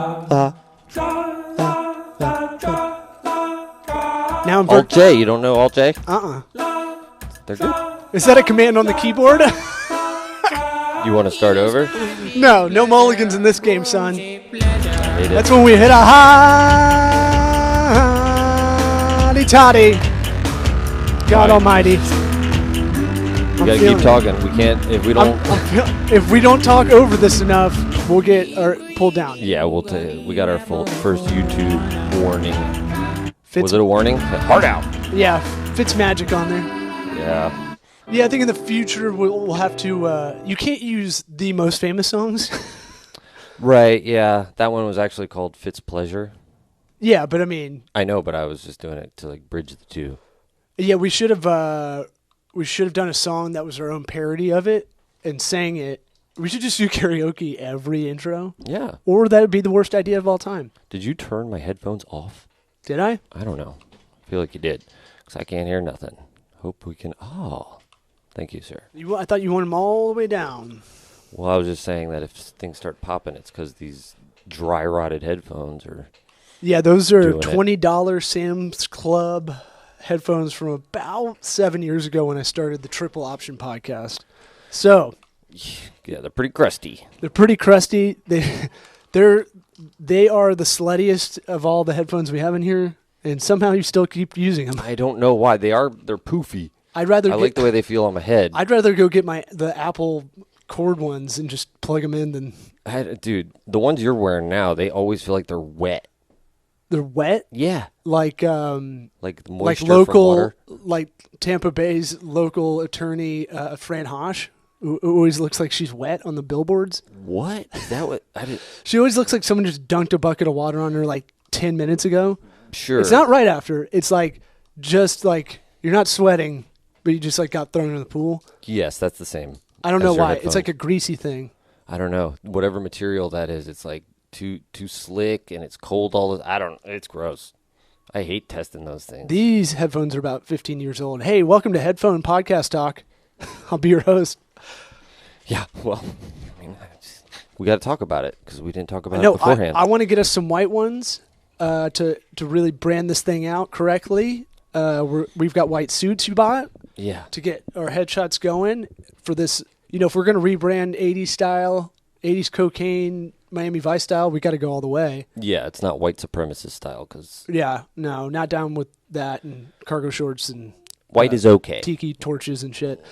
Now I'm Alt J. You don't know Alt J? They're good. Is that a command on the keyboard? You want to start over? No mulligans in this game, son. That's it. when we hit a hotty toddy. God Almighty. We gotta keep talking. We can't if we don't. If we don't talk over this enough, we'll get pulled down. Yeah, we got our first YouTube warning. Was it a warning? Heart out. Yeah, Fitz Magic on there. Yeah. Yeah, I think in the future we'll have to. You can't use the most famous songs. Right. Yeah, that one was actually called Fitz Pleasure. Yeah, but I mean. I know, but I was just doing it to like bridge the two. Yeah, we should have done a song that was our own parody of it and sang it. We should just do karaoke every intro. Yeah. Or that would be the worst idea of all time. Did you turn my headphones off? Did I? I don't know. I feel like you did. Because I can't hear nothing. Hope we can... Oh. Thank you, sir. I thought you wanted them all the way down. Well, I was just saying that if things start popping, it's because these dry-rotted headphones are... Yeah, those are $20 Sam's Club headphones from about 7 years ago when I started the Triple Option podcast. So... Yeah, they're pretty crusty. They're pretty crusty. They are the sluttiest of all the headphones we have in here, and somehow you still keep using them. I don't know why. They're poofy. I like the way they feel on my head. I'd rather go get the Apple cord ones and just plug them in than... Dude, the ones you're wearing now, they always feel like they're wet. They're wet? Yeah. Like moisture local, from water? Like Tampa Bay's local attorney, Fran Hosh, who always looks like she's wet on the billboards. What? Is that what? She always looks like someone just dunked a bucket of water on her like 10 minutes ago. Sure. It's not right after. It's like just like you're not sweating, but you just like got thrown in the pool. Yes, that's the same. I don't know why. It's like a greasy thing. I don't know. Whatever material that is, it's like too slick and it's cold all the... It's gross. I hate testing those things. These headphones are about 15 years old. Hey, welcome to Headphone Podcast Talk. I'll be your host. Yeah, well, I mean, we got to talk about it because we didn't talk about it beforehand. I want to get us some white ones to really brand this thing out correctly. We've got white suits you bought. Yeah. To get our headshots going for this. You know, if we're going to rebrand 80s style, 80s cocaine, Miami Vice style, we got to go all the way. Yeah, it's not white supremacist style because... Yeah, no, not down with that and cargo shorts and... White is okay. Tiki torches and shit.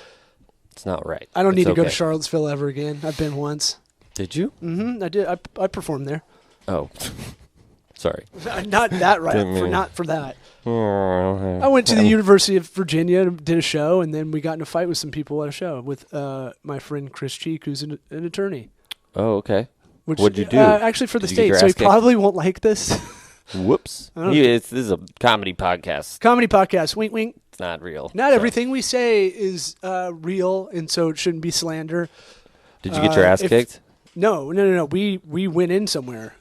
It's not right. I don't need to go to Charlottesville ever again. I've been once. Did you? Mm-hmm. I did. I performed there. Oh. Sorry. Not that right. Not for that. I went to the University of Virginia and did a show, and then we got in a fight with some people at a show with my friend Chris Cheek, who's an attorney. Oh, okay. What'd you do? Actually for the state, so he probably won't like this. Whoops. This is a comedy podcast. Comedy podcast. Wink, wink. It's not real. Not everything we say is real, and so it shouldn't be slander. Did you get your ass kicked? No. We went in somewhere.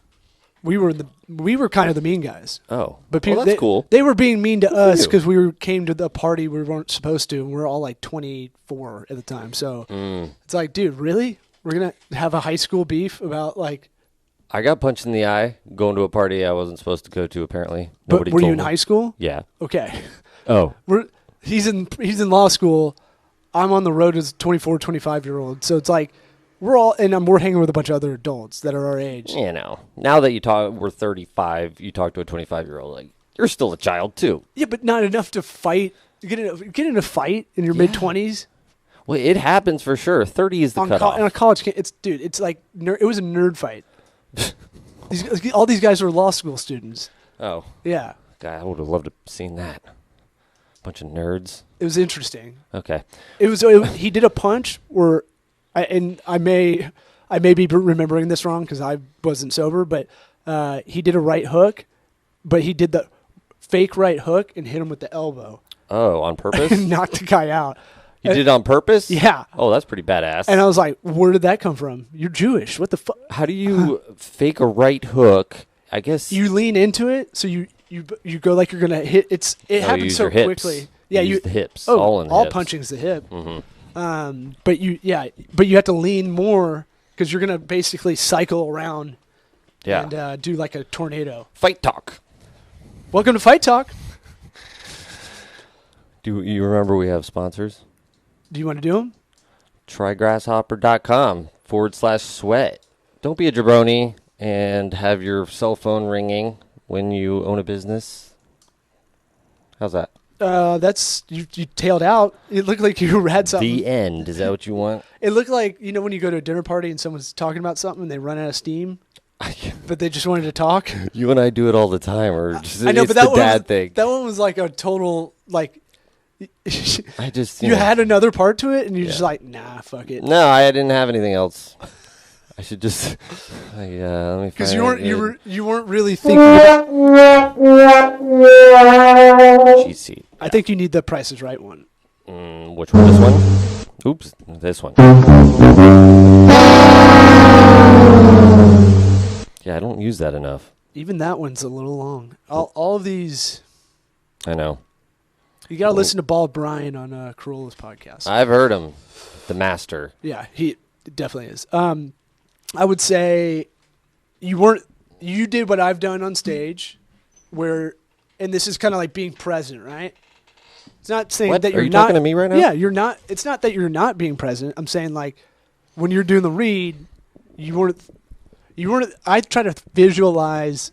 We were kind of the mean guys. Oh, but people, that's cool. They were being mean to us because we came to the party we weren't supposed to, and we were all like 24 at the time. So it's like, dude, really? We're gonna have a high school beef about like? I got punched in the eye going to a party I wasn't supposed to go to. Apparently, but were you in high school? Yeah. Okay. Oh. He's in law school. I'm on the road as a 24, 25-year-old. So it's like we're hanging with a bunch of other adults that are our age. You know, now that we're 35, you talk to a 25-year-old, like, you're still a child too. Yeah, but not enough to fight. Get in a fight in your mid-20s. Well, it happens for sure. 30 is the cutoff. On a college campus, it's like, it was a nerd fight. All these guys were law school students. Oh. Yeah. God, I would have loved to have seen that. Bunch of nerds. It was interesting. Okay. He did a punch where, I may be remembering this wrong because I wasn't sober, but he did a right hook, but he did the fake right hook and hit him with the elbow. Oh, on purpose? And knocked the guy out. You did it on purpose? Yeah. Oh, that's pretty badass. And I was like, where did that come from? You're Jewish. What the fuck? How do you fake a right hook? I guess you lean into it, so you go like you're gonna hit. It happens so quickly. Yeah, you use the hips. Oh, all punching's the hip. Mm-hmm. But you have to lean more because you're gonna basically cycle around Yeah. And do like a tornado. Fight talk. Welcome to Fight Talk. Do you remember we have sponsors? Do you want to do them? Trygrasshopper.com/sweat. Don't be a jabroni and have your cell phone ringing when you own a business. How's that? That's you tailed out. It looked like you had something. The end. Is that what you want? It looked like, when you go to a dinner party and someone's talking about something and they run out of steam, but they just wanted to talk. You and I do it all the time. Or just, I know, it's but that the dad thing. That one was like a total, like, I just you had another part to it and you're just like, nah, fuck it. No, I didn't have anything else. I should just let me. Because you weren't really thinking about cheat sheet. I think you need the Price is Right one. Which one? This one? Oops, this one. Yeah, I don't use that enough. Even that one's a little long. All of these. I know. You got to listen to Bald Brian on Corolla's podcast. I've heard him. The master. Yeah, he definitely is. I would say you did what I've done on stage and this is kind of like being present, right? It's not saying that you're Are you not talking to me right now? Yeah, you're not. It's not that you're not being present. I'm saying like when you're doing the read, you weren't. I try to visualize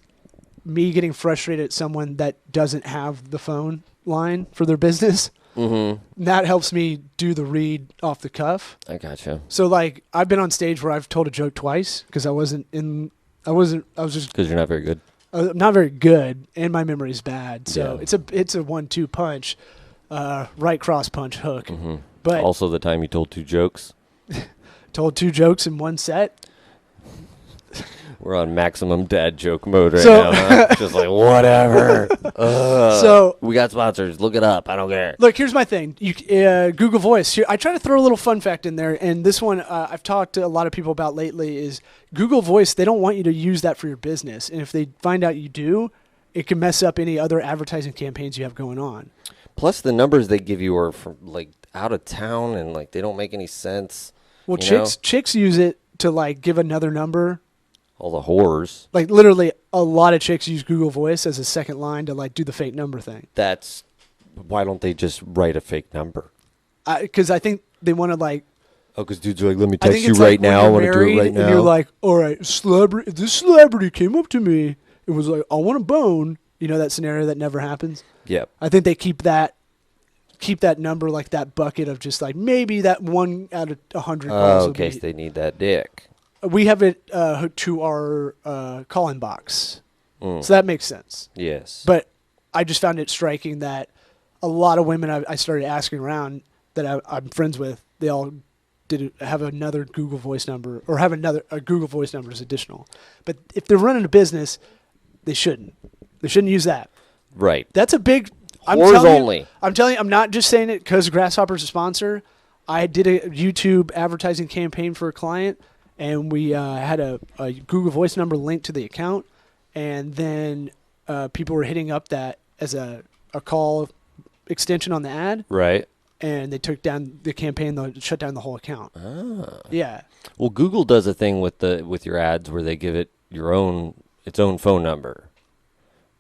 me getting frustrated at someone that doesn't have the phone line for their business. Mm-hmm. That helps me do the read off the cuff. I gotcha. So like I've been on stage where I've told a joke twice because I was just because you're not very good. I'm not very good and my memory is bad. So Yeah. it's a 1-2 punch, right cross punch hook. Mm-hmm. But Also the time you told 2 jokes. told 2 jokes in one set. We're on maximum dad joke mode right So- now. Huh? Just like, whatever. So we got sponsors. Look it up. I don't care. look, here's my thing. Google Voice. Here, I try to throw a little fun fact in there, and this one I've talked to a lot of people about lately is Google Voice. They don't want you to use that for your business, and if they find out you do, it can mess up any other advertising campaigns you have going on. Plus, the numbers they give you are from like out of town, and like they don't make any sense. Well, you know? chicks use it to like give another number. All the whores. Like literally, a lot of chicks use Google Voice as a second line to like do the fake number thing. That's why don't they just write a fake number? Because I think they want to like. Oh, because dudes are like, let me I text think you it's right like when now. I you're want to do it married right now. And you're like, all right, this celebrity came up to me and was like, I want a bone. You know that scenario that never happens. yep. I think they keep that number like that bucket of just like maybe that 1 out of 100 calls. Oh, in case they need that dick. We have it hooked to our call-in box, so that makes sense. Yes. But I just found it striking that a lot of women I started asking around that I'm friends with, they all have another Google Voice number or have a Google Voice number as additional. But if they're running a business, they shouldn't. They shouldn't use that. right. That's a big. Whores only. I'm telling you, I'm not just saying it because Grasshopper's a sponsor. I did a YouTube advertising campaign for a client, and we had a Google Voice number linked to the account, and then people were hitting up that as a call extension on the ad, Right. and they took down the campaign, they shut down the whole account. Ah. Yeah. Well, Google does a thing with your ads where they give it its own phone number,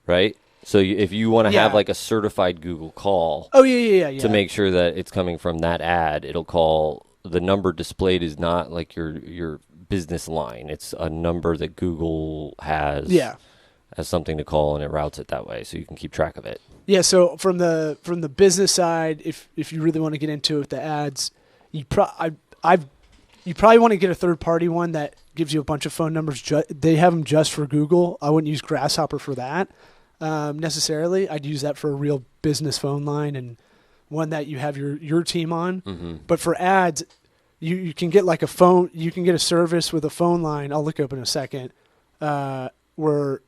right? So if you want to have like a certified Google call Oh yeah. to make sure that it's coming from that ad, it'll call the number displayed is not like your business line. It's a number that Google has as something to call, and it routes it that way, so you can keep track of it. Yeah, so from the business side, if you really want to get into it with the ads, you probably want to get a third party one that gives you a bunch of phone numbers. They have them just for Google. I wouldn't use Grasshopper for that necessarily. I'd use that for a real business phone line and one that you have your team on. Mm-hmm. But for ads, you can get like a phone. You can get a service with a phone line. I'll look up in a second where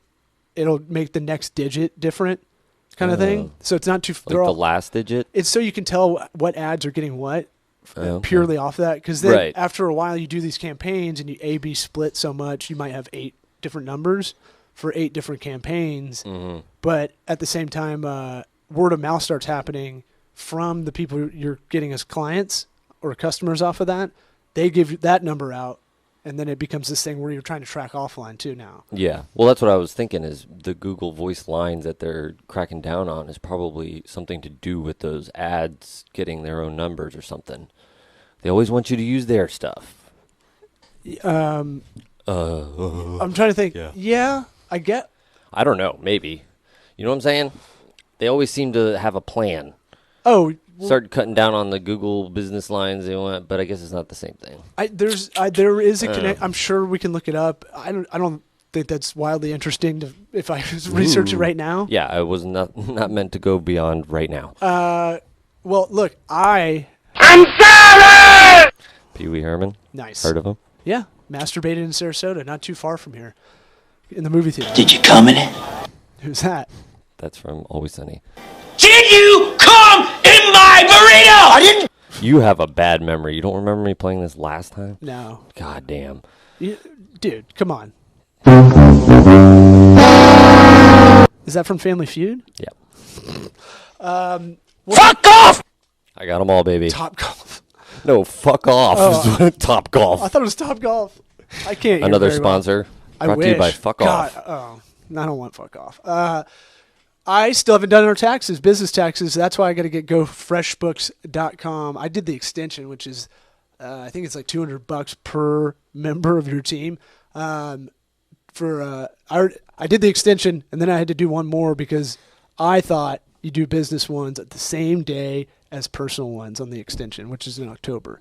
it'll make the next digit different. Kind of thing. So it's not too like the last digit. It's so you can tell what ads are getting what Okay. purely off that. Because then Right. after a while you do these campaigns and you A/B split so much, you might have 8 different numbers for 8 different campaigns. Mm-hmm. But at the same time, word of mouth starts happening from the people you're getting as clients or customers off of that. They give you that number out, and then it becomes this thing where you're trying to track offline too now. Yeah. Well, that's what I was thinking is the Google voice lines that they're cracking down on is probably something to do with those ads getting their own numbers or something. They always want you to use their stuff. I'm trying to think. Yeah, I don't know. Maybe. You know what I'm saying? They always seem to have a plan. Oh, start cutting down on the Google business lines they want, but I guess it's not the same thing. There is a connect. I'm sure we can look it up. I don't think that's wildly interesting if I research it right now. Yeah, I was not meant to go beyond right now. Well, look, I'm sorry. Pee Wee Herman. Nice. Heard of him? Yeah, masturbated in Sarasota, not too far from here, in the movie theater. Did you come in it? Who's that? That's from Always Sunny. Did you come in my burrito? I didn't. You have a bad memory. You don't remember me playing this last time? No. God damn. Dude, come on. Is that from Family Feud? Yeah. Fuck off! I got them all, baby. Top Golf. No, fuck off. Top Golf. I thought it was Top Golf. I can't. Another sponsor. Well. Brought to you by Fuck Off. Oh, I don't want Fuck Off. I still haven't done our taxes, business taxes. That's why I got to get gofreshbooks.com. I did the extension, which is, I think it's like $200 per member of your team. I did the extension, and then I had to do one more because I thought you do business ones at the same day as personal ones on the extension, which is in October.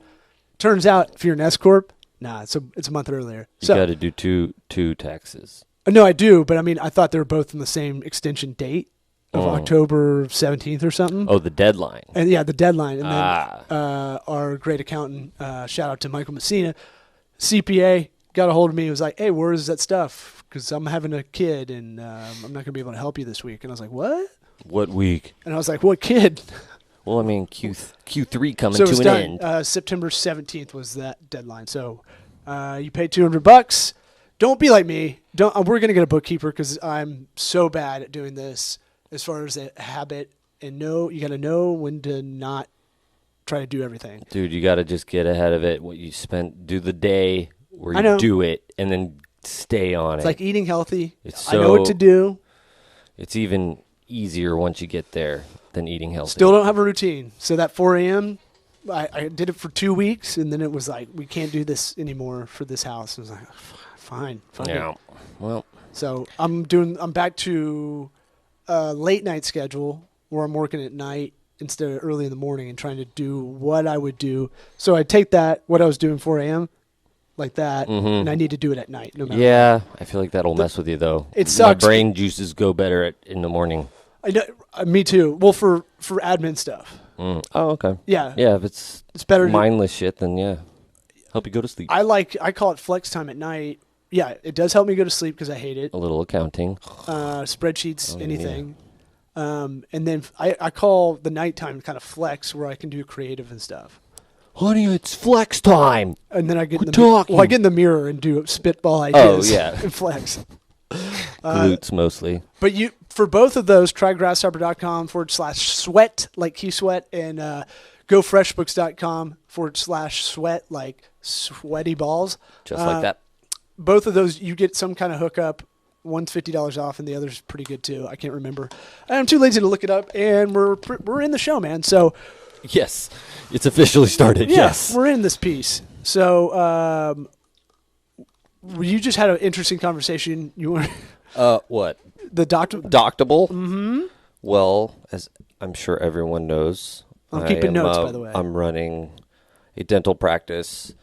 Turns out, if you're an S corp, it's a month earlier. You got to do two taxes. No, I do, but I mean, I thought they were both on the same extension date of October 17th or something. Oh, the deadline. And yeah, the deadline. And then our great accountant, shout out to Michael Messina, CPA, got a hold of me and was like, hey, where is that stuff? Because I'm having a kid and I'm not going to be able to help you this week. And I was like, what? What week? And I was like, what kid? Well, I mean, Q3 coming to an end. September 17th was that deadline. So you pay $200. Don't be like me. We're going to get a bookkeeper because I'm so bad at doing this as far as a habit. And you got to know when to not try to do everything. Dude, you got to just get ahead of it. What you spent, do the day where you do it, and then stay on it. It's like eating healthy. I know what to do. It's even easier once you get there than eating healthy. Still don't have a routine. So that 4 a.m., I did it for 2 weeks, and then it was like, we can't do this anymore for this house. I was like, fine. Yeah. Well. So I'm back to a late night schedule where I'm working at night instead of early in the morning and trying to do what I would do. So I take what I was doing 4 a.m. like that, and I need to do it at night. No matter what. I feel like that'll mess with you though. It sucks. My brain juices go better in the morning. I know, me too. Well, for admin stuff. Oh, okay. Yeah. Yeah, if it's better mindless shit, then help you go to sleep. I call it flex time at night. Yeah, it does help me go to sleep because I hate it. A little accounting. Spreadsheets, anything. Yeah. And then I call the nighttime kind of flex where I can do creative and stuff. Honey, it's flex time. And then I get I get in the mirror and do spitball ideas. Oh, yeah. And flex. Glutes mostly. But for both of those, try grasshopper.com/sweat, like key sweat, and gofreshbooks.com/sweat, like sweaty balls. Just like that. Both of those, you get some kind of hookup. One's $50 off, and the other's pretty good too. I can't remember. I'm too lazy to look it up, and we're in the show, man. So, yes, it's officially started. Yeah, yes, we're in this piece. So, you just had an interesting conversation. You were what? The doctable. Mm-hmm. Well, as I'm sure everyone knows, I'm keeping notes, by the way. I'm running a dental practice.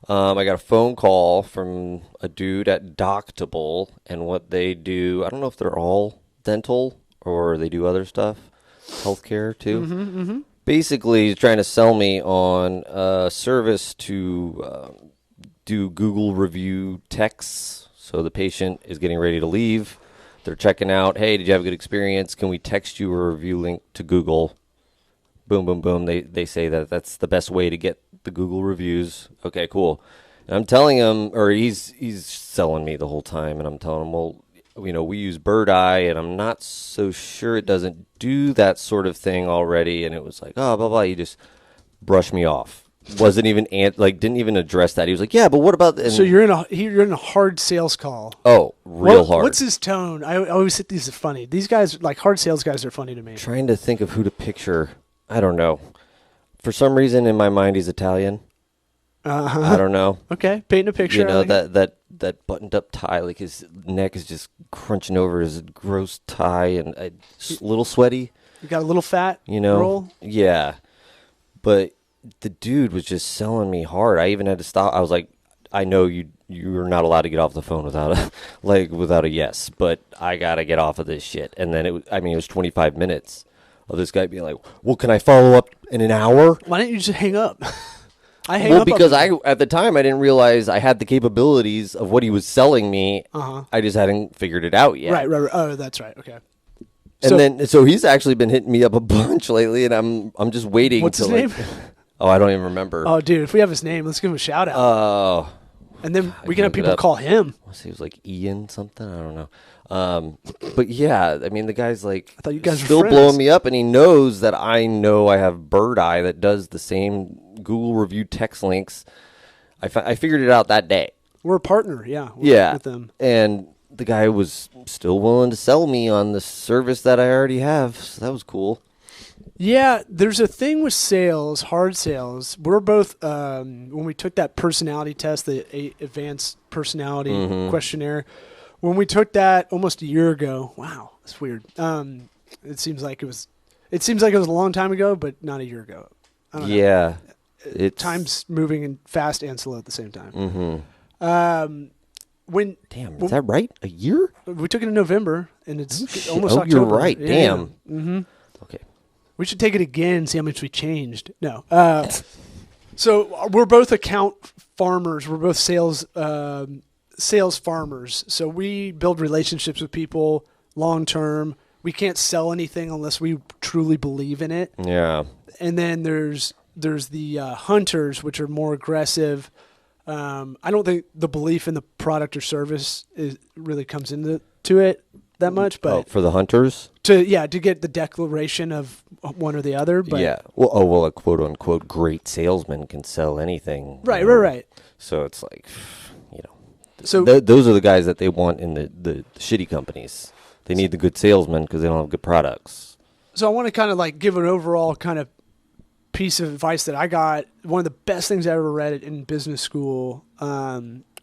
I got a phone call from a dude at Doctable, and what they do, I don't know if they're all dental or they do other stuff, healthcare too. Mm-hmm. Basically, he's trying to sell me on a service to do Google review texts. So the patient is getting ready to leave. They're checking out, hey, did you have a good experience? Can we text you a review link to Google? Boom, boom, boom. They say that that's the best way to get the Google reviews. Okay, cool. And I'm telling him, or he's selling me the whole time, and I'm telling him, well, we use Bird Eye, and I'm not so sure it doesn't do that sort of thing already. And it was like, oh, blah, blah. He just brushed me off. wasn't even didn't even address that. He was like, "Yeah, but what about?" So you're in a hard sales call. Oh, real hard. What's his tone? I always think these are funny. These guys, like hard sales guys, are funny to me. Trying to think of who to picture. I don't know. For some reason, in my mind, he's Italian. I don't know. Okay, paint a picture. You know, that buttoned up tie, like his neck is just crunching over his gross tie, and a little sweaty. You got a little fat. Roll? Yeah, but the dude was just selling me hard. I even had to stop. I was like, I know you're not allowed to get off the phone without a yes, but I gotta get off of this shit. And then it was 25 minutes of this guy being like, "Well, can I follow up in an hour?" Why don't you just hang up? Because at the time I didn't realize I had the capabilities of what he was selling me. I just hadn't figured it out yet. Right. Oh, that's right. Okay. And so he's actually been hitting me up a bunch lately, and I'm just waiting. What's his name? Oh, I don't even remember. Oh, dude, if we have his name, let's give him a shout out. Oh. And then we can have people call him. Let's see, it was like Ian something. I don't know. But yeah, I mean, the guy's like, I thought you guys still were blowing me up, and he knows that I have Bird Eye that does the same Google review text links. I figured it out that day. We're a partner, with them. And the guy was still willing to sell me on the service that I already have, so that was cool. Yeah, there's a thing with sales, hard sales. We're both, when we took that personality test, the advanced personality questionnaire, when we took that almost a year ago, wow, that's weird. It seems like it was a long time ago, but not a year ago. I don't know. Time's moving fast and slow at the same time. Damn, is that right? A year? We took it in November, and it's almost October. You're right. Yeah. Damn. Mm-hmm. Okay. We should take it again and see how much we changed. No. So we're both account farmers. We're both sales farmers. So we build relationships with people long term. We can't sell anything unless we truly believe in it. Yeah. And then there's the hunters, which are more aggressive. I don't think the belief in the product or service really comes into it that much, but for the hunters to get the declaration of one or the other. But yeah, well, a quote unquote great salesman can sell anything. Right. So it's like, so those are the guys that they want in the shitty companies. They need the good salesmen because they don't have good products. So I want to kind of like give an overall kind of piece of advice that I got. One of the best things I ever read in business school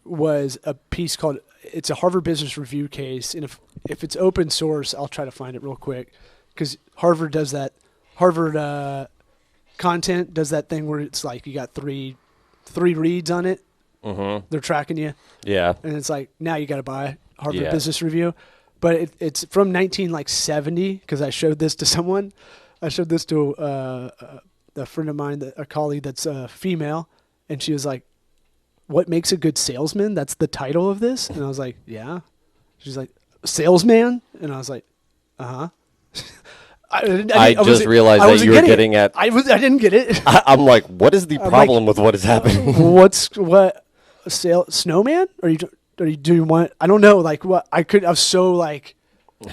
was a piece called, it's a Harvard Business Review case. And if it's open source, I'll try to find it real quick, because Harvard does that. Harvard content does that thing where it's like you got three reads on it. Mm-hmm. They're tracking you. Yeah. And it's like, now you got to buy Harvard Business Review. But it's from 1970, because I showed this to someone. I showed this to a friend of mine, a colleague that's female, and she was like, "What makes a good salesman?" That's the title of this. And I was like, "Yeah." She's like, "Salesman?" And I was like, "Uh-huh." I just realized that you were getting at. I didn't get it. I'm like, what is the problem with what is happening? Snowman? Do you want? I don't know. Like what? I was so like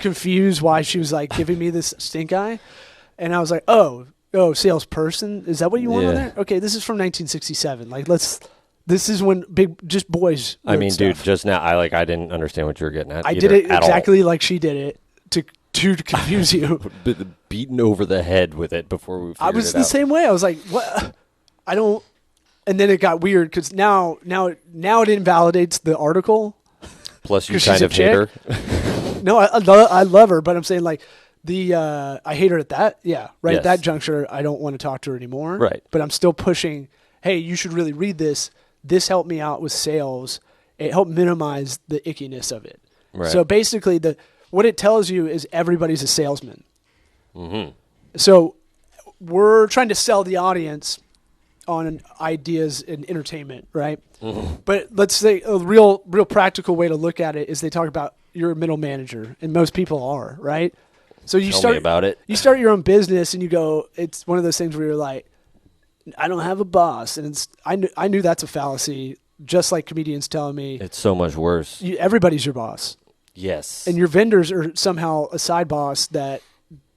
confused why she was like giving me this stink eye, and I was like, oh, salesperson. Is that what you want on there? Okay, this is from 1967. Like this is when just boys. I mean, stuff. dude, just now I didn't understand what you were getting at. I did it exactly like she did it to confuse you. Beaten over the head with it before we. I was the same way. I was like, what? I don't. And then it got weird because now it invalidates the article. Plus, you kind of hate her. No, I love her, but I'm saying like I hate her at that. Yeah, right. Yes. At that juncture, I don't want to talk to her anymore. Right. But I'm still pushing. Hey, you should really read this. This helped me out with sales. It helped minimize the ickiness of it. Right. So basically, what it tells you is everybody's a salesman. Mm-hmm. So we're trying to sell the audience on ideas and entertainment, right? Mm-hmm. But let's say a real practical way to look at it is they talk about you're a middle manager, and most people are, right? So you Tell me about it. You start your own business, and you go. It's one of those things where you're like, I don't have a boss, and I knew that's a fallacy. Just like comedians telling me, it's so much worse. Everybody's your boss. Yes. And your vendors are somehow a side boss that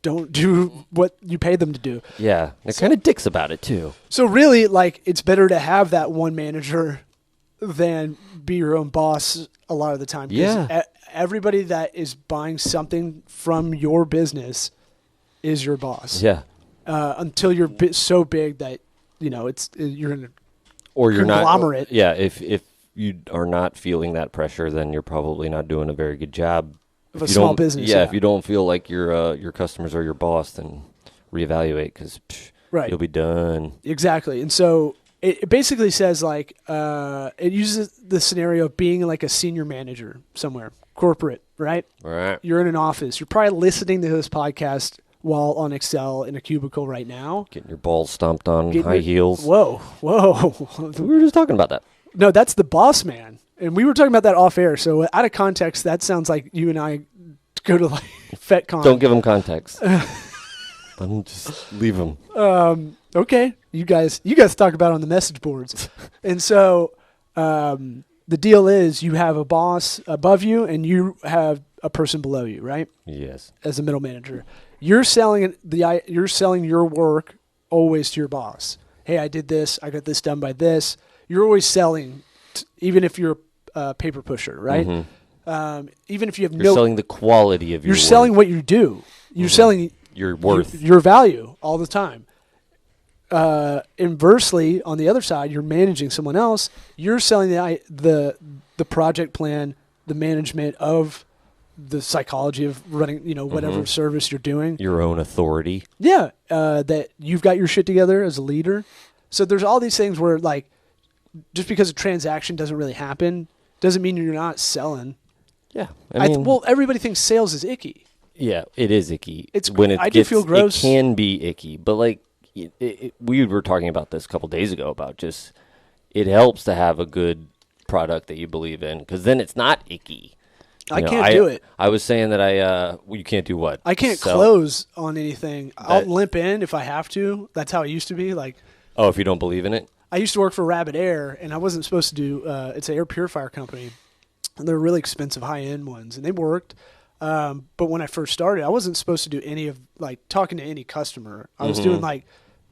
don't do what you pay them to do. Yeah, they're kind of dicks about it too. So really, like, it's better to have that one manager than be your own boss a lot of the time. Yeah. Everybody that is buying something from your business is your boss. Yeah. Until you're so big that, you're in a or you're conglomerate. Not. Yeah, if you are not feeling that pressure, then you're probably not doing a very good job of a small business. Yeah, if you don't feel like your customers are your boss, then reevaluate because you'll be done. Exactly. And so it basically says, like, it uses the scenario of being like a senior manager somewhere, corporate, right? Right. You're in an office. You're probably listening to this podcast while on Excel in a cubicle right now. Getting your balls stomped on high heels. Whoa. We were just talking about that. No, that's the boss man. And we were talking about that off air. So out of context, that sounds like you and I go to like FetCon. Don't give them context. Just leave them. Okay. You guys talk about it on the message boards. And so the deal is you have a boss above you and you have a person below you, right? Yes. As a middle manager. You're selling your work always to your boss. Hey, I did this. I got this done by this. You're always selling, even if you're a paper pusher, right? Mm-hmm. Even if you have you're selling the quality of your You're selling what you do. You're selling your worth. Your value all the time. Inversely, on the other side, you're managing someone else. You're selling the project plan, the management of the psychology of running, whatever service you're doing. Your own authority. Yeah, that you've got your shit together as a leader. So there's all these things where, like, just because a transaction doesn't really happen doesn't mean you're not selling. Yeah, well, everybody thinks sales is icky. Yeah, it is icky. It's when I do feel gross. It can be icky, but like we were talking about this a couple days ago about just it helps to have a good product that you believe in because then it's not icky. I can't do it. I was saying that you can't do what? I can't close on anything. I'll limp in if I have to. That's how it used to be. Like, if you don't believe in it? I used to work for Rabbit Air, and I wasn't supposed to do it's an air purifier company. And they're really expensive, high-end ones, and they worked. But when I first started, I wasn't supposed to do any of, like, talking to any customer. I was doing, like,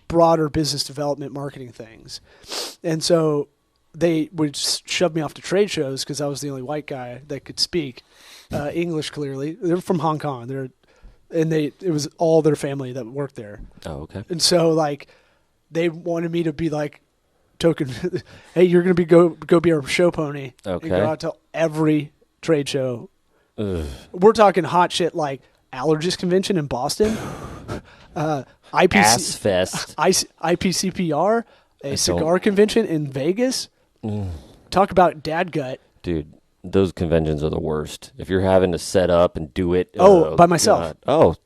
broader business development marketing things. And so they would shove me off to trade shows because I was the only white guy that could speak English clearly. They're from Hong Kong. It was all their family that worked there. Oh, okay. And so, like, they wanted me to be, like, token, hey, you're going to go be our show pony. Okay. And go out to every trade show. Ugh. We're talking hot shit like Allergist Convention in Boston, Ass Fest, IPCPR, a cigar convention in Vegas. Talk about dad gut. Dude, those conventions are the worst. If you're having to set up and do it. By myself. God.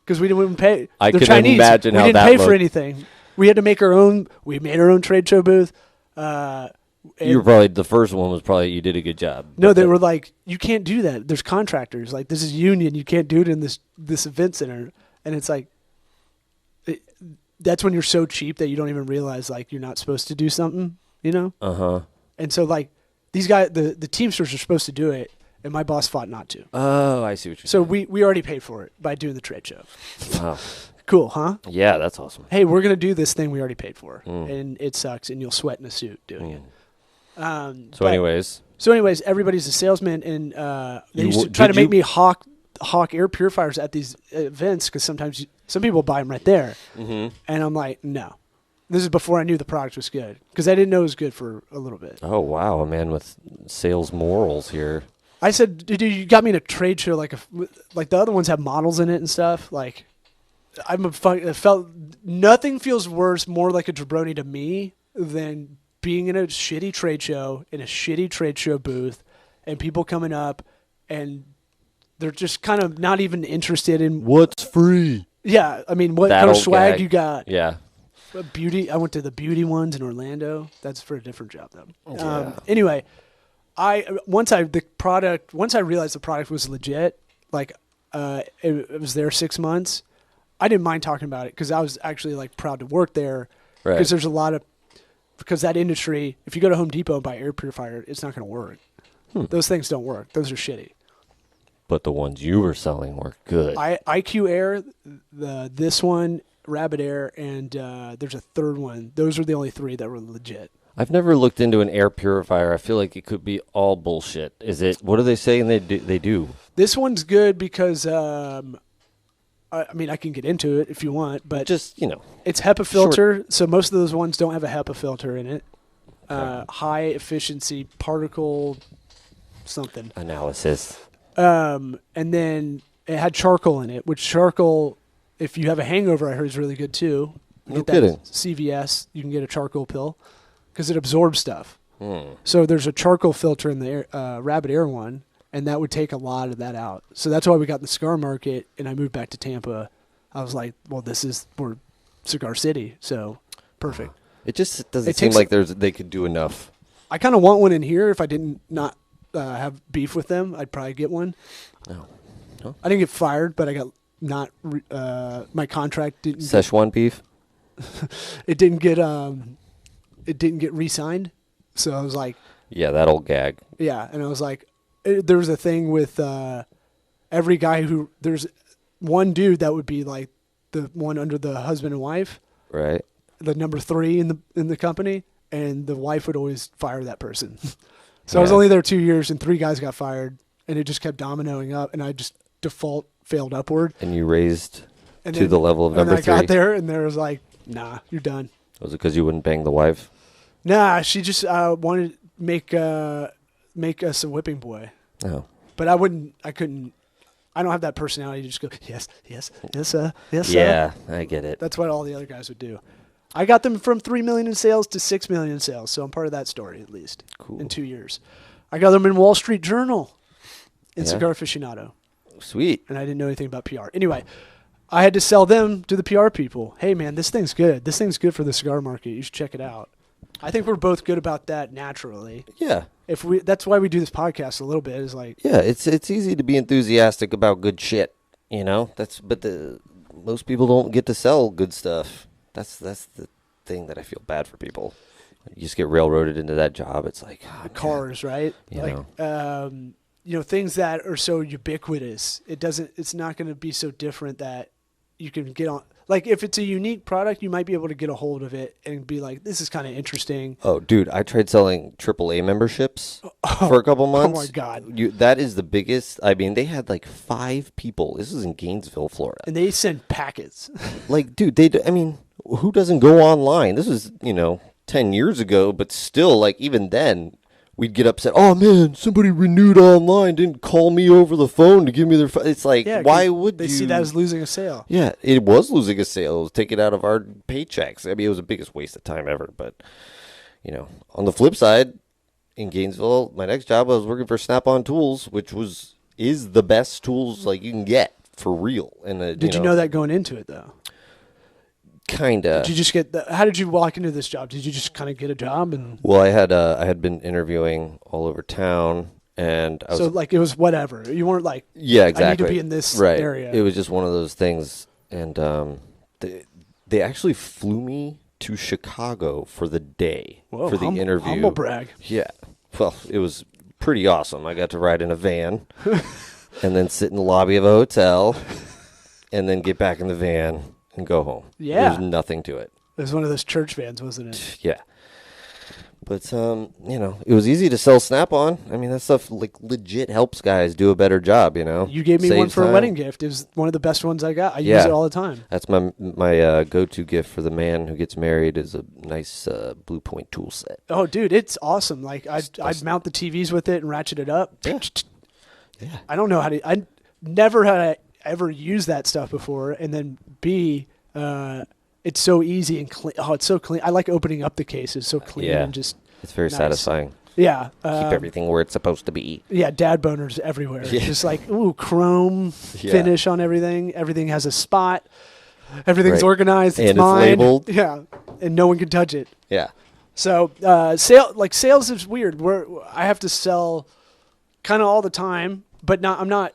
Because we didn't pay. I the can Chinese, imagine how that we didn't pay for anything. We had to make our own. We made our own trade show booth. You were probably the first one. You did a good job. No, they were like, you can't do that. There's contractors. Like, this is union. You can't do it in this event center. And it's like, that's when you're so cheap that you don't even realize, like, you're not supposed to do something. And so, like, these guys, the Teamsters are supposed to do it, and my boss fought not to. Oh, I see what you're saying. So we already paid for it by doing the trade show. Wow. Cool, huh? Yeah, that's awesome. Hey, we're going to do this thing we already paid for, and it sucks, and you'll sweat in a suit doing it. So anyways, everybody's a salesman, and they used to try to make me hawk air purifiers at these events because sometimes some people buy them right there. And I'm like, no. This is before I knew the product was good because I didn't know it was good for a little bit. Oh, wow, a man with sales morals here. I said, dude, you got me in a trade show like the other ones have models in it and stuff. Like, nothing feels more like a jabroni to me than being in a shitty trade show, in a shitty trade show booth, and people coming up and they're just kind of not even interested in what's free. Yeah, I mean, what kind of swag you got? Yeah. Beauty. I went to the beauty ones in Orlando. That's for a different job though. Yeah. Anyway, once I realized the product was legit, like it was there 6 months. I didn't mind talking about it because I was actually like proud to work there because there's a lot of that industry. If you go to Home Depot and buy air purifier, it's not going to work. Those things don't work. Those are shitty. But the ones you were selling were good. IQ Air, this one, Rabbit Air, and there's a third one. Those are the only 3 that were legit. I've never looked into an air purifier. I feel like it could be all bullshit. Is it? What are they saying they do? This one's good because, I mean, I can get into it if you want, but just, it's HEPA filter, so most of those ones don't have a HEPA filter in it. High efficiency particle something. Analysis. And then it had charcoal in it, which charcoal, if you have a hangover, I heard is really good too. No kidding. CVS, you can get a charcoal pill because it absorbs stuff. So there's a charcoal filter in the Rabbit Air one, and that would take a lot of that out. So that's why we got in the cigar market, and I moved back to Tampa. I was like, well, we're Cigar City, so perfect. It just doesn't seem like they could do enough. I kind of want one in here. If I didn't not have beef with them, I'd probably get one. No. I didn't get fired, but I got my contract didn't. Szechuan beef. It didn't get re-signed, so I was like, yeah, that old gag. Yeah, and I was like, there was a thing with every guy there's one dude that would be like the one under the husband and wife, right? The number 3 in the company, and the wife would always fire that person. So I was only there 2 years, and 3 guys got fired, and it just kept dominoing up, and I just default failed upward. And you raised to the level of number 3. And I got there, and there was like, nah, you're done. Was it because you wouldn't bang the wife? Nah, she just wanted to make us a whipping boy. Oh. But I couldn't. I don't have that personality to just go, yes, sir. Yeah, I get it. That's what all the other guys would do. I got them from 3 million in sales to 6 million in sales, so I'm part of that story at least. Cool. In 2 years. I got them in Wall Street Journal in Cigar Aficionado. Sweet. And I didn't know anything about PR. Anyway, I had to sell them to the PR people. Hey, man, this thing's good. This thing's good for the cigar market. You should check it out. I think we're both good about that naturally. Yeah. That's why we do this podcast a little bit. Is like, yeah, it's easy to be enthusiastic about good shit. Most people don't get to sell good stuff. That's the thing that I feel bad for people. You just get railroaded into that job. It's like cars, right? Things that are so ubiquitous. It's not going to be so different that you can get on. Like if it's a unique product, you might be able to get a hold of it and be like, this is kind of interesting. Oh, dude, I tried selling AAA memberships for a couple months. Oh my God. That is the biggest. I mean, they had like 5 people. This is in Gainesville, Florida. And they send packets. Like, dude, who doesn't go online? This was, 10 years ago, but still, like, even then, we'd get upset. Oh, man, somebody renewed online, didn't call me over the phone to give me their phone. It's like, why would they see that as losing a sale? Yeah, it was losing a sale. It was taken out of our paychecks. I mean, it was the biggest waste of time ever. But, on the flip side, in Gainesville, my next job, I was working for Snap-on Tools, which is the best tools, like, you can get for real. And Did you know that going into it, though? Kinda. Did you just get? How did you walk into this job? Did you just kind of get a job? And well, I had been interviewing all over town, and I was it was whatever. You weren't like, yeah, exactly. I need to be in this area. It was just one of those things, and they actually flew me to Chicago for the day for the interview. Humble brag. Yeah. Well, it was pretty awesome. I got to ride in a van, and then sit in the lobby of a hotel, and then get back in the van and go home. Yeah. There's nothing to it. It was one of those church vans, wasn't it? Yeah. But, it was easy to sell Snap-on. I mean, that stuff, like, legit helps guys do a better job, You gave me one for a wedding gift. It was one of the best ones I got. I use it all the time. That's my go-to gift for the man who gets married is a nice Blue Point tool set. Oh, dude, it's awesome. Like, I'd mount the TVs with it and ratchet it up. Yeah. I don't know how to... I never had ever used that stuff before. And then B... it's so easy and clean. Oh, it's so clean. I like opening up the case. It's so clean and just it's very nice. satisfying. Yeah. Keep everything where it's supposed to be. Yeah, dad boners everywhere. Yeah. Just like, chrome finish on everything. Everything has a spot. Everything's organized. It's mine. Labeled. Yeah, and no one can touch it. Yeah. So sales is weird. I have to sell kind of all the time, but I'm not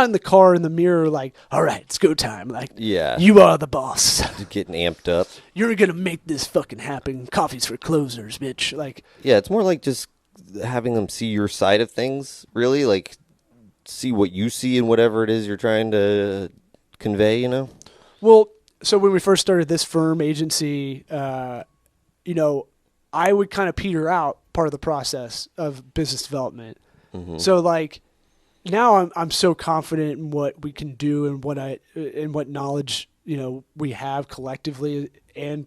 in the car in the mirror like, all right, it's go time. Like, you are the boss. Just getting amped up. You're going to make this fucking happen. Coffee's for closers, bitch. Like, yeah, it's more like just having them see your side of things, really. Like, see what you see in whatever it is you're trying to convey, you know? Well, so when we first started this firm agency, you know, I would kind of peter out part of the process of business development. Mm-hmm. So like now I'm so confident in what we can do and what knowledge, you know, we have collectively and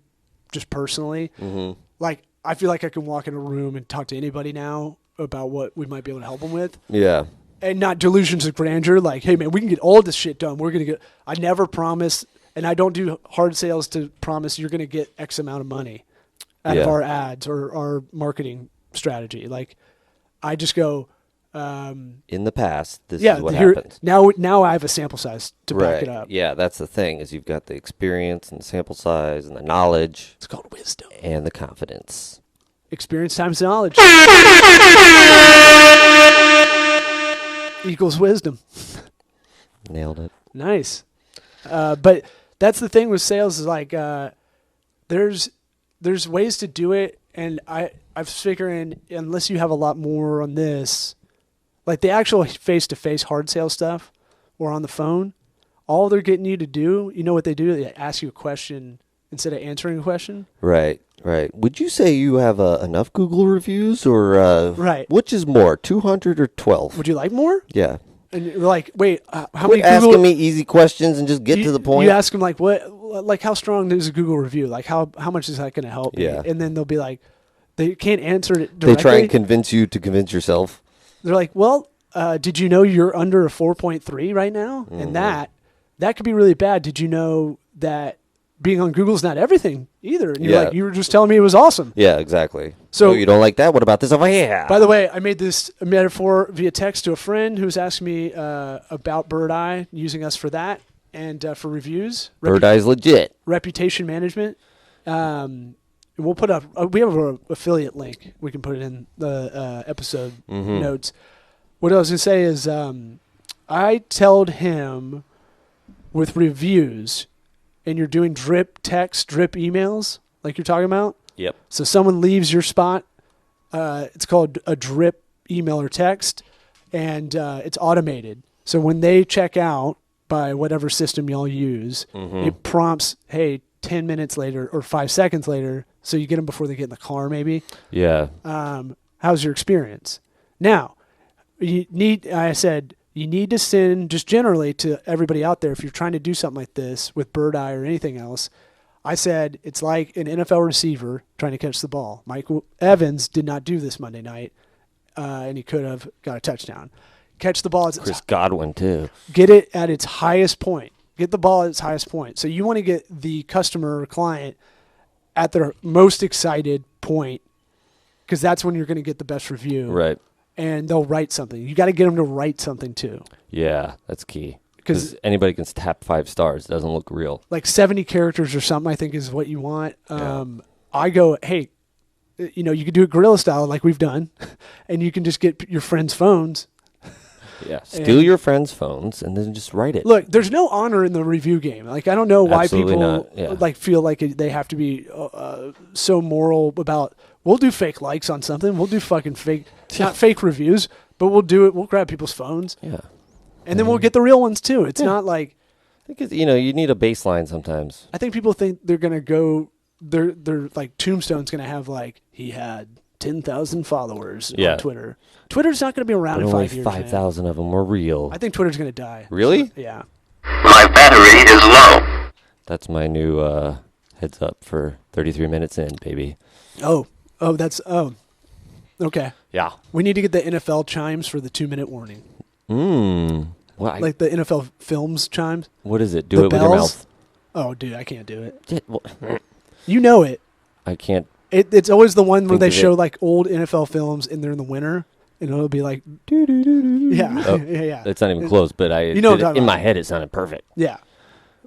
just personally. Mm-hmm. Like I feel like I can walk in a room and talk to anybody now about what we might be able to help them with. Yeah. And not delusions of grandeur. Like, hey man, we can get all this shit done. We're going to I never promise, and I don't do hard sales to promise you're going to get X amount of money out of our ads or our marketing strategy. Like I just go, in the past, this is what happens. Now I have a sample size to back it up. Yeah, that's the thing, is you've got the experience and the sample size and the knowledge. It's called wisdom. And the confidence. Experience times knowledge equals wisdom. Nailed it. Nice. But that's the thing with sales is like there's ways to do it, and I've figured unless you have a lot more on this, like the actual face-to-face hard sales stuff or on the phone, all they're getting you to do, you know what they do? They ask you a question instead of answering a question. Right. Would you say you have enough Google reviews, or which is more, 200 or 12? Would you like more? Yeah. And you're like, wait, how Quit many asking me easy questions and just get to the point? You ask them like, how strong is a Google review? Like how much is that going to help? Yeah. Me? And then they'll be like, they can't answer it directly. They try and convince you to convince yourself. They're like, well, did you know you're under a 4.3 right now? Mm-hmm. And that could be really bad. Did you know that being on Google's not everything either? And you're like, you were just telling me it was awesome. Yeah, exactly. So you don't like that? What about this over here? By the way, I made this metaphor via text to a friend who's asking me about Bird Eye, using us for that and for reviews. Bird Eye's legit. Reputation management. We'll put up. We have an affiliate link. We can put it in the episode notes. What I was going to say is I told him with reviews, and you're doing drip text, drip emails like you're talking about. Yep. So someone leaves your spot. It's called a drip email or text, and it's automated. So when they check out by whatever system y'all use, it prompts, hey, 10 minutes later or 5 seconds later, so you get them before they get in the car maybe. Yeah. How's your experience? Now, you need to send just generally to everybody out there, if you're trying to do something like this with Bird Eye or anything else, I said it's like an NFL receiver trying to catch the ball. Mike Evans did not do this Monday night, and he could have got a touchdown. Catch the ball. Chris Godwin, too. Get it at its highest point. Get the ball at its highest point. So you want to get the customer or client at their most excited point, because that's when you're going to get the best review. Right. And they'll write something. You got to get them to write something too. Yeah, that's key. Because anybody can tap 5 stars. It doesn't look real. Like 70 characters or something, I think, is what you want. I go, hey, you could do it guerrilla style like we've done, and you can just get your friends' phones. Yeah, steal your friends' phones and then just write it. Look, there's no honor in the review game. Like, I don't know why Absolutely people like feel like they have to be so moral about. We'll do fake likes on something. We'll do fucking fake, not fake reviews, but we'll do it. We'll grab people's phones. Yeah. And then we'll get the real ones too. It's not like. I think you need a baseline sometimes. I think people think they're going to go, they're like Tombstone's going to have like, he had 10,000 followers on Twitter. Twitter's not going to be around in 5 years. 5,000 of them were real. I think Twitter's going to die. Really? Yeah. My battery is low. That's my new heads up for 33 minutes in, baby. Okay. Yeah. We need to get the NFL chimes for the 2-minute warning. Well, like the NFL films chimes. What is it? Do it with your mouth. Oh, dude, I can't do it. You know it. I can't. It's always the one where they show like old NFL films and they're in the winter, and it'll be like doo doo doo doo. Yeah, oh, yeah. It's not even close, but in my head it sounded perfect. Yeah,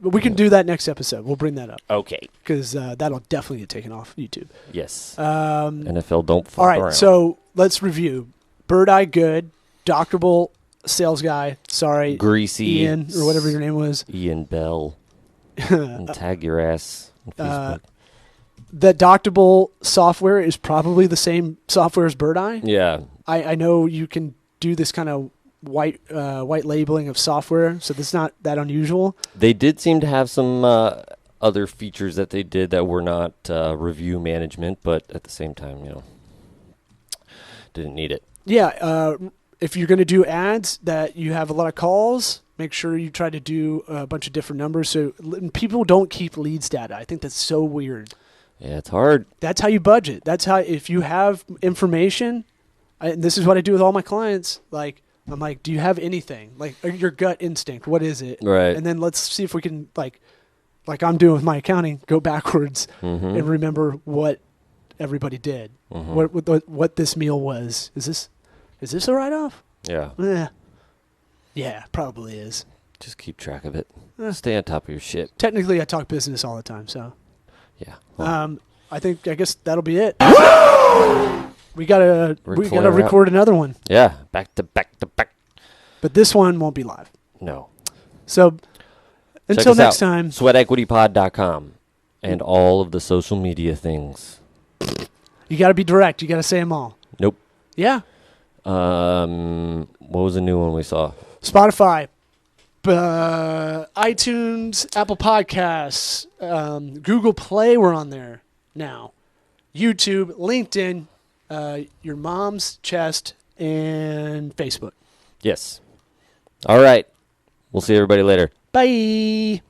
but we can do that next episode. We'll bring that up. Okay. Because that'll definitely get taken off YouTube. Yes. NFL don't fuck around. All right, so let's review. Bird Eye good, doctorable sales guy. Sorry, Greasy Ian or whatever your name was. Ian Bell. And tag your ass on Facebook. The doctorable software is probably the same software as Bird Eye. Yeah. I know you can do this kind of white labeling of software, so that's not that unusual. They did seem to have some other features that they did that were not review management, but at the same time, didn't need it. Yeah, if you're going to do ads that you have a lot of calls, make sure you try to do a bunch of different numbers. So people don't keep leads data. I think that's so weird. Yeah, it's hard. That's how you budget. That's how, if you have information, and this is what I do with all my clients. Like, I'm like, do you have anything? Like, your gut instinct, what is it? Right. And then let's see if we can, like I'm doing with my accounting, go backwards and remember what everybody did. What this meal was. Is this a write-off? Yeah. Yeah, probably is. Just keep track of it. Stay on top of your shit. Technically, I talk business all the time, so. Yeah. Well. I guess that'll be it. we gotta record another one. Yeah, back to back. But this one won't be live. No. So until next time, sweatequitypod.com and all of the social media things. You got to be direct. You got to say them all. Nope. Yeah. What was the new one we saw? Spotify, iTunes, Apple Podcasts, Google Play. We're on there now. YouTube, LinkedIn, your mom's chest, and Facebook. Yes. All right. We'll see everybody later. Bye.